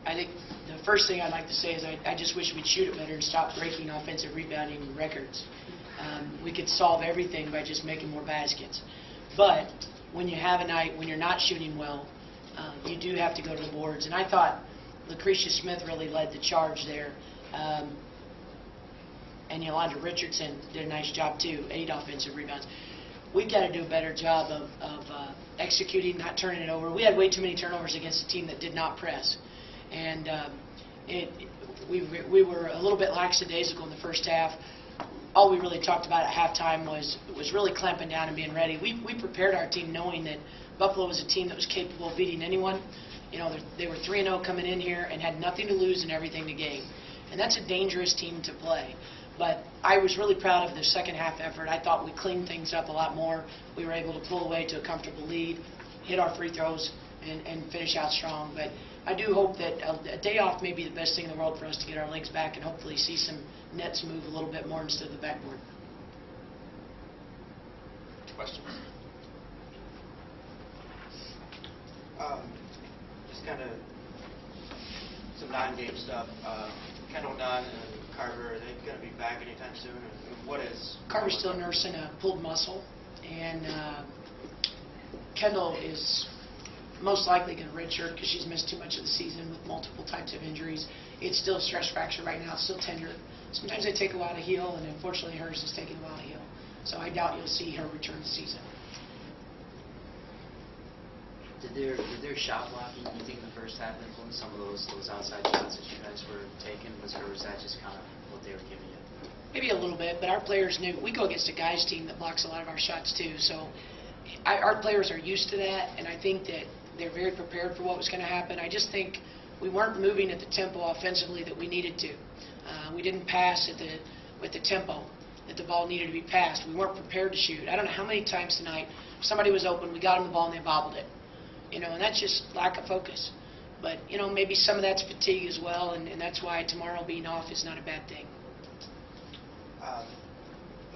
I think the first thing I'd like to say is I just wish we'd shoot it better and stop breaking offensive rebounding records. We could solve everything by just making more baskets. But when you have a night when you're not shooting well, you do have to go to the boards. And I thought Tricia Smith really led the charge there. And Yolanda Richardson did a nice job too, 8 offensive rebounds. We've got to do a better job of executing, not turning it over. We had way too many turnovers against a team that did not press. And we were a little bit lackadaisical in the first half. All we really talked about at halftime was really clamping down and being ready. We prepared our team knowing that Buffalo was a team that was capable of beating anyone. You know, they were 3-0 coming in here and had nothing to lose and everything to gain. And that's a dangerous team to play. But I was really proud of the second half effort. I thought we cleaned things up a lot more. We were able to pull away to a comfortable lead, hit our free throws, and finish out strong. But I do hope that a day off may be the best thing in the world for us to get our legs back and hopefully see some nets move a little bit more instead of the backboard. Questions? Just kind of some non-game stuff. Kendall Dunn and Carver, are they going to be back anytime soon? Or what is Carver's still nursing a pulled muscle, and Kendall is most likely going to redshirt because she's missed too much of the season with multiple types of injuries. It's still a stress fracture right now. It's still tender. Sometimes they take a while to heal, and unfortunately hers is taking a while to heal. So I doubt you'll see her return this season. Did their shot blocking, you think, in the first half influence some of those outside shots that you guys were taking? Or was that just kind of what they were giving you? Maybe a little bit, but our players knew. We go against a guys team that blocks a lot of our shots too. So our players are used to that, and I think that they're very prepared for what was going to happen. I just think we weren't moving at the tempo offensively that we needed to. We didn't pass with the tempo that the ball needed to be passed. We weren't prepared to shoot. I don't know how many times tonight somebody was open, we got them the ball, and they bobbled it. You know, and that's just lack of focus. But, you know, maybe some of that's fatigue as well, and that's why tomorrow being off is not a bad thing.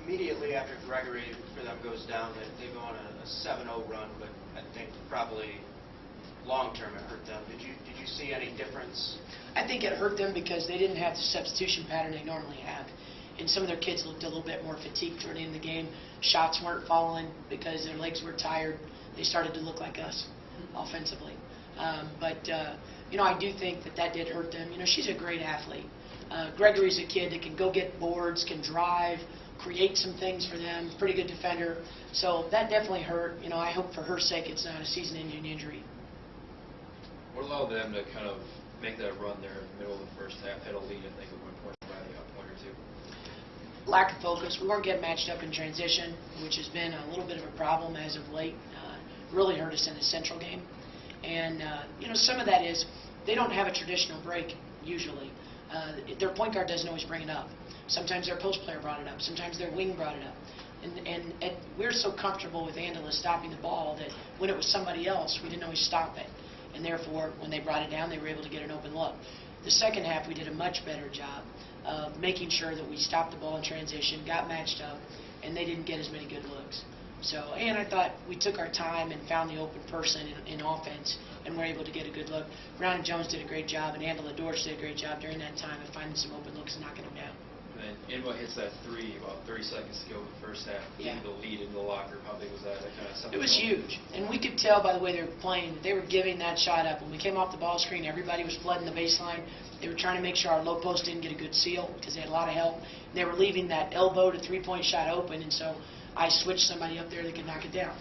Immediately after Gregory for them goes down, they go on a 7-0 run, but I think probably long-term it hurt them. Did you see any difference? I think it hurt them because they didn't have the substitution pattern they normally have. And some of their kids looked a little bit more fatigued toward the end of the game. Shots weren't falling because their legs were tired. They started to look like us offensively. You know, I do think that did hurt them. You know, she's a great athlete. Gregory's a kid that can go get boards, can drive, create some things for them, pretty good defender. So that definitely hurt. You know, I hope for her sake it's not a season-ending injury. What allowed them to kind of make that run there in the middle of the first half, had a lead, I think, at one point by a point or two? Lack of focus. We weren't getting matched up in transition, which has been a little bit of a problem as of late. Really hurt us in the Central game. And, you know, some of that is they don't have a traditional break usually. Their point guard doesn't always bring it up. Sometimes their post player brought it up. Sometimes their wing brought it up. And we're so comfortable with Angela stopping the ball that when it was somebody else, we didn't always stop it. And therefore, when they brought it down, they were able to get an open look. The second half, we did a much better job of making sure that we stopped the ball in transition, got matched up, and they didn't get as many good looks. So, and I thought we took our time and found the open person in offense and were able to get a good look. Brown and Jones did a great job, and Angela Dorsch did a great job during that time of finding some open looks and knocking them down. And then Inwa hits that three about 30 seconds to go in the first half. Yeah. The lead in the locker room. How big was that? That kind of something. It was huge, and we could tell by the way they were playing that they were giving that shot up. When we came off the ball screen, everybody was flooding the baseline. They were trying to make sure our low post didn't get a good seal because they had a lot of help. They were leaving that elbow to three-point shot open, and so I switched somebody up there that could knock it down.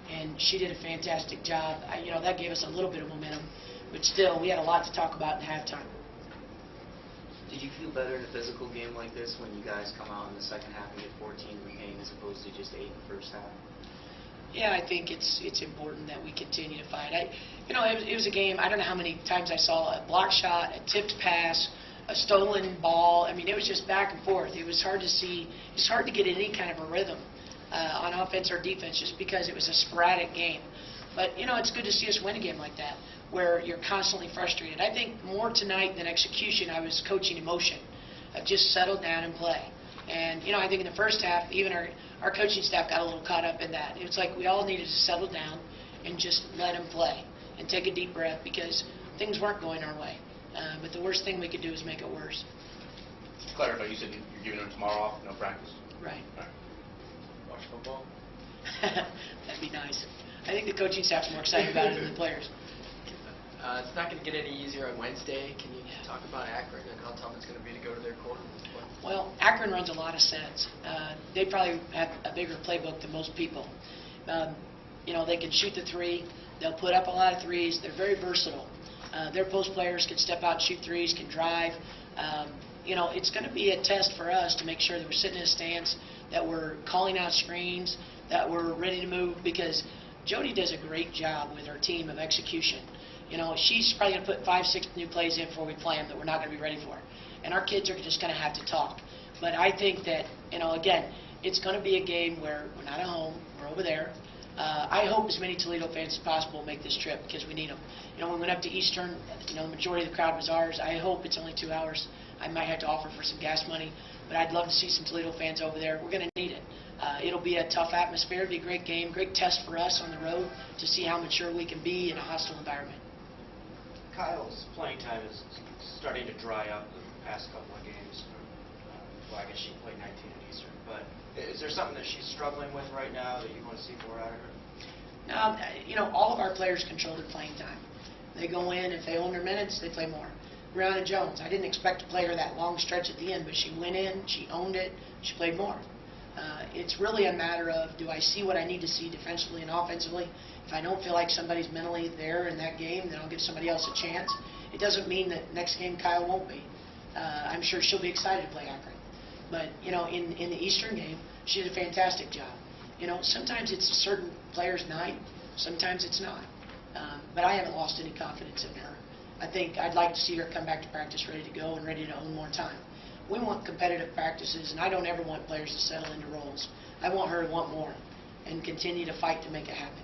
And she did a fantastic job. You know, that gave us a little bit of momentum, but still, we had a lot to talk about in halftime. Did you feel better in a physical game like this when you guys come out in the second half and get 14 remaining as opposed to just 8 in the first half? Yeah, I think it's important that we continue to fight. You know, it was a game. I don't know how many times I saw a block shot, a tipped pass, a stolen ball. I mean, it was just back and forth. It was hard to see. It was hard to get any kind of a rhythm on offense or defense just because it was a sporadic game. But, you know, it's good to see us win a game like that where you're constantly frustrated. I think more tonight than execution, I was coaching emotion. Just settle down and play. And, you know, I think in the first half, even our coaching staff got a little caught up in that. It's like we all needed to settle down and just let them play and take a deep breath because things weren't going our way. But the worst thing we could do is make it worse. To clarify, you said you're giving them tomorrow off, no practice? Right. All right. Watch football? That'd be nice. I think the coaching staff's more excited about it than the players. It's not going to get any easier on Wednesday. Can you talk about Akron and how tough it's going to be to go to their quarter? Well, Akron runs a lot of sets. They probably have a bigger playbook than most people. They can shoot the three. They'll put up a lot of threes. They're very versatile. Their post players can step out and shoot threes, can drive. It's going to be a test for us to make sure that we're sitting in a stance, that we're calling out screens, that we're ready to move, because Jody does a great job with her team of execution. She's probably going to put 5, 6 new plays in before we play them that we're not going to be ready for. And our kids are just going to have to talk. But I think that, again, it's going to be a game where we're not at home, we're over there. I hope as many Toledo fans as possible make this trip because we need them. We went up to Eastern, the majority of the crowd was ours. I hope it's only 2 hours. I might have to offer for some gas money, but I'd love to see some Toledo fans over there. We're going to need it. It'll be a tough atmosphere. It'll be a great game, great test for us on the road to see how mature we can be in a hostile environment. Kyle's playing time is starting to dry up the past couple of games. Well, I guess she played 19 at Eastern. But is there something that she's struggling with right now that you want to see more out of her? No, all of our players control their playing time. They go in, if they own their minutes, they play more. Brianna Jones, I didn't expect to play her that long stretch at the end, but she went in, she owned it, she played more. It's really a matter of, do I see what I need to see defensively and offensively? If I don't feel like somebody's mentally there in that game, then I'll give somebody else a chance. It doesn't mean that next game Kyle won't be. I'm sure she'll be excited to play Akron. But, in the Eastern game, she did a fantastic job. Sometimes it's a certain player's night, sometimes it's not. But I haven't lost any confidence in her. I think I'd like to see her come back to practice ready to go and ready to own more time. We want competitive practices, and I don't ever want players to settle into roles. I want her to want more and continue to fight to make it happen.